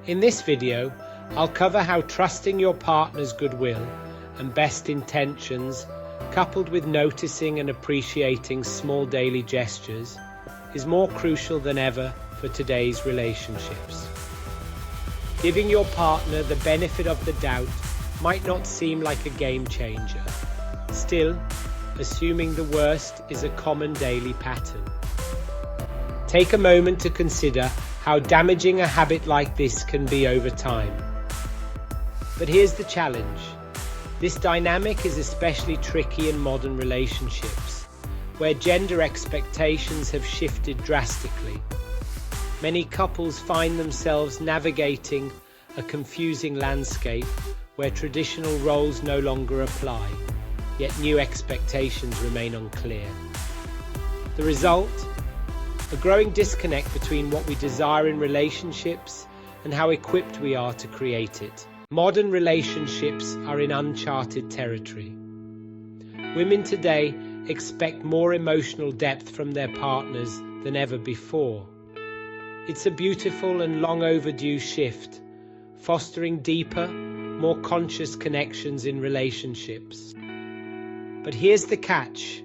In this video, I'll cover how trusting your partner's goodwill and best intentions, coupled with noticing and appreciating small daily gestures, is more crucial than ever for today's relationships. Giving your partner the benefit of the doubt might not seem like a game changer. Still, assuming the worst is a common daily pattern. Take a moment to consider how damaging a habit like this can be over time. But here's the challenge. This dynamic is especially tricky in modern relationships, where gender expectations have shifted drastically. Many couples find themselves navigating a confusing landscape where traditional roles no longer apply, yet new expectations remain unclear. The result? A growing disconnect between what we desire in relationships and how equipped we are to create it. Modern relationships are in uncharted territory. Women today expect more emotional depth from their partners than ever before. It's a beautiful and long overdue shift, fostering deeper, more conscious connections in relationships. But here's the catch.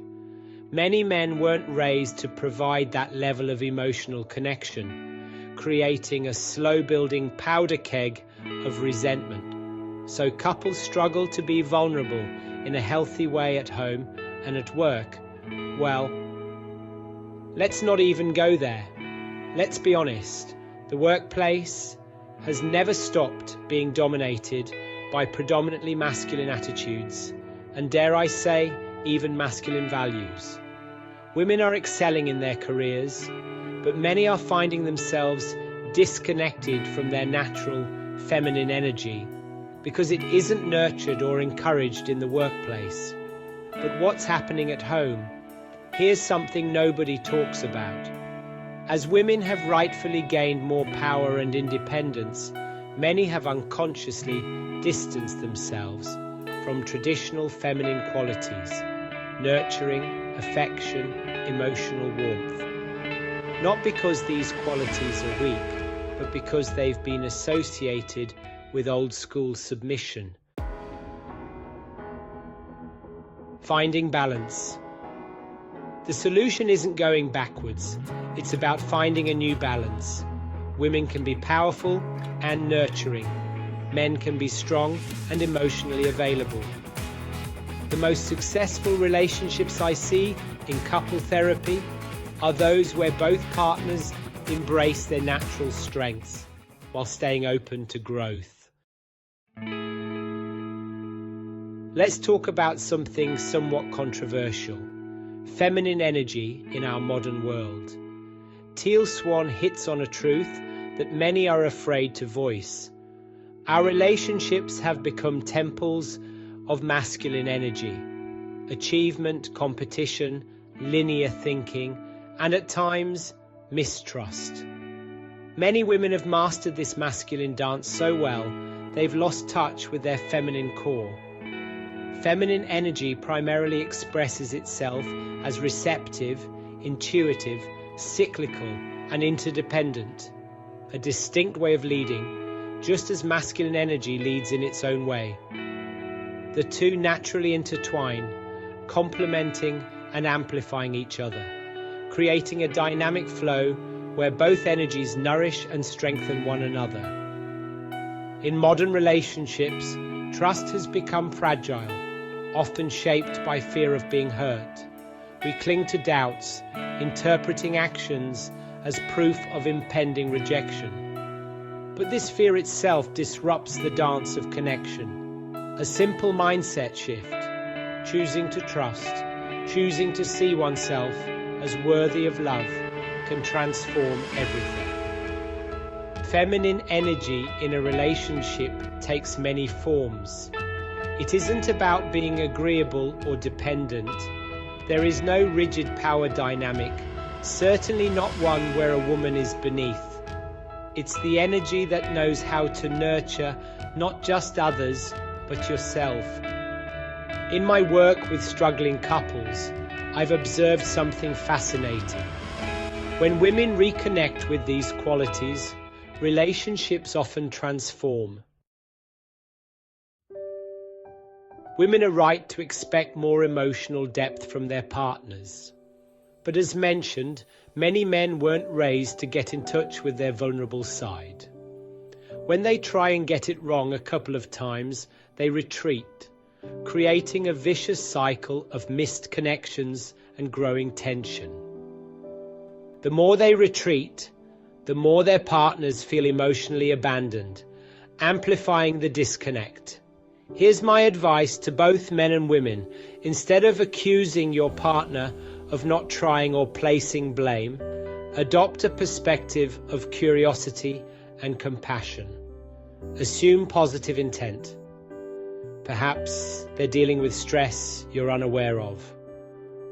Many men weren't raised to provide that level of emotional connection, creating a slow-building powder keg of resentment. So couples struggle to be vulnerable in a healthy way at home and at work. Well, let's not even go there. Let's be honest. The workplace has never stopped being dominated by predominantly masculine attitudes, and dare I say, even masculine values. Women are excelling in their careers, but many are finding themselves disconnected from their natural feminine energy because it isn't nurtured or encouraged in the workplace. But what's happening at home? Here's something nobody talks about. As women have rightfully gained more power and independence, many have unconsciously distanced themselves from traditional feminine qualities, nurturing, affection, emotional warmth. Not because these qualities are weak, but because they've been associated with old-school submission. Finding balance. The solution isn't going backwards, it's about finding a new balance. Women can be powerful and nurturing. Men can be strong and emotionally available. The most successful relationships I see in couple therapy are those where both partners embrace their natural strengths while staying open to growth. Let's talk about something somewhat controversial: feminine energy in our modern world. Teal Swan hits on a truth that many are afraid to voice. Our relationships have become temples of masculine energy, achievement, competition, linear thinking, and at times, mistrust. Many women have mastered this masculine dance so well, they've lost touch with their feminine core. Feminine energy primarily expresses itself as receptive, intuitive, cyclical, and interdependent, a distinct way of leading, just as masculine energy leads in its own way. The two naturally intertwine, complementing and amplifying each other, creating a dynamic flow where both energies nourish and strengthen one another. In modern relationships, trust has become fragile, often shaped by fear of being hurt. We cling to doubts, interpreting actions as proof of impending rejection. But this fear itself disrupts the dance of connection. A simple mindset shift, choosing to trust, choosing to see oneself as worthy of love, can transform everything. Feminine energy in a relationship takes many forms. It isn't about being agreeable or dependent. There is no rigid power dynamic, certainly not one where a woman is beneath. It's the energy that knows how to nurture not just others, but yourself. In my work with struggling couples, I've observed something fascinating. When women reconnect with these qualities, relationships often transform. Women are right to expect more emotional depth from their partners. But as mentioned, many men weren't raised to get in touch with their vulnerable side. When they try and get it wrong a couple of times, they retreat, creating a vicious cycle of missed connections and growing tension. The more they retreat, the more their partners feel emotionally abandoned, amplifying the disconnect. Here's my advice to both men and women. Instead of accusing your partner of not trying or placing blame, adopt a perspective of curiosity and compassion. Assume positive intent. Perhaps they're dealing with stress you're unaware of,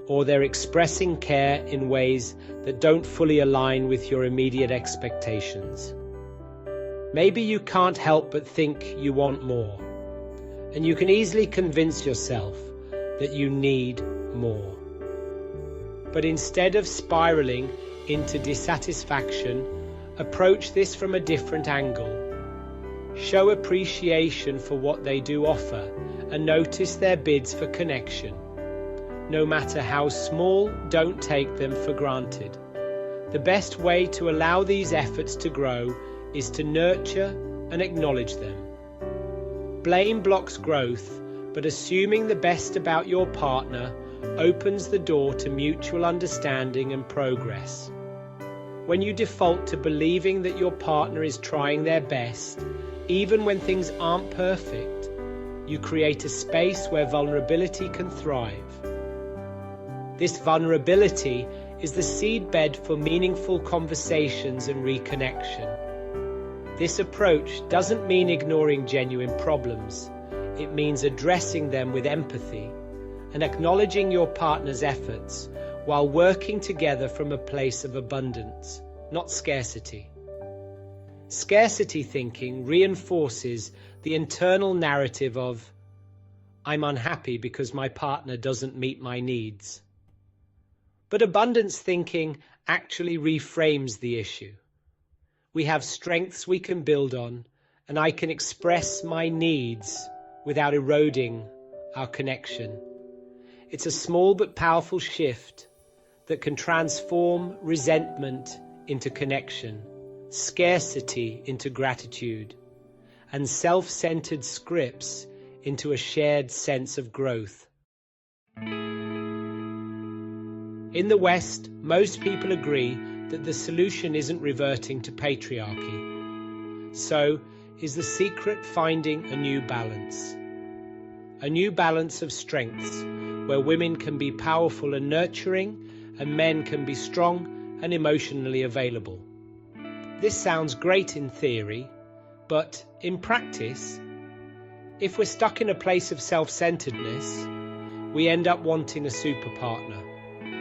or they're expressing care in ways that don't fully align with your immediate expectations. Maybe you can't help but think you want more, and you can easily convince yourself that you need more. But instead of spiraling into dissatisfaction, approach this from a different angle. Show appreciation for what they do offer and notice their bids for connection. No matter how small, don't take them for granted. The best way to allow these efforts to grow is to nurture and acknowledge them. Blame blocks growth, but assuming the best about your partner opens the door to mutual understanding and progress. When you default to believing that your partner is trying their best, even when things aren't perfect, you create a space where vulnerability can thrive. This vulnerability is the seedbed for meaningful conversations and reconnection. This approach doesn't mean ignoring genuine problems. It means addressing them with empathy and acknowledging your partner's efforts while working together from a place of abundance, not scarcity. Scarcity thinking reinforces the internal narrative of, "I'm unhappy because my partner doesn't meet my needs." But abundance thinking actually reframes the issue. We have strengths we can build on, and I can express my needs without eroding our connection. It's a small but powerful shift that can transform resentment into connection, scarcity into gratitude, and self-centered scripts into a shared sense of growth. In the West, most people agree that the solution isn't reverting to patriarchy. So, is the secret finding a new balance? A new balance of strengths, where women can be powerful and nurturing, and men can be strong and emotionally available. This sounds great in theory, but in practice, if we're stuck in a place of self-centeredness, we end up wanting a super partner,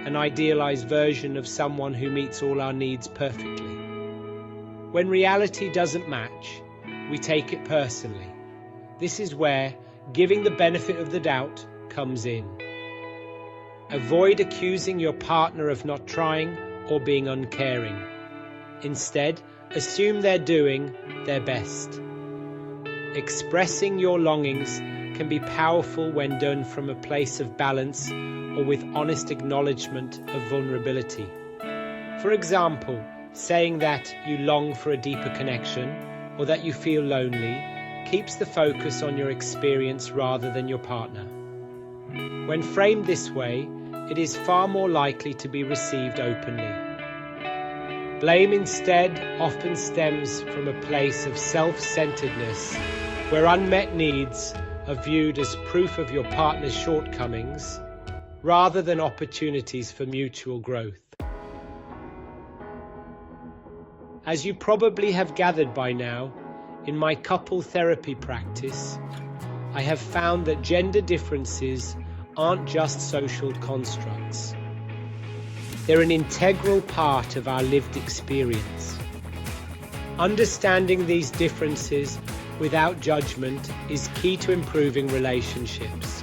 an idealized version of someone who meets all our needs perfectly. When reality doesn't match, we take it personally. This is where giving the benefit of the doubt comes in. Avoid accusing your partner of not trying or being uncaring. Instead, assume they're doing their best. Expressing your longings can be powerful when done from a place of balance or with honest acknowledgement of vulnerability. For example, saying that you long for a deeper connection or that you feel lonely keeps the focus on your experience rather than your partner. When framed this way, it is far more likely to be received openly. Blame instead often stems from a place of self-centeredness, where unmet needs are viewed as proof of your partner's shortcomings, rather than opportunities for mutual growth. As you probably have gathered by now, in my couple therapy practice, I have found that gender differences aren't just social constructs. They're an integral part of our lived experience. Understanding these differences without judgment is key to improving relationships.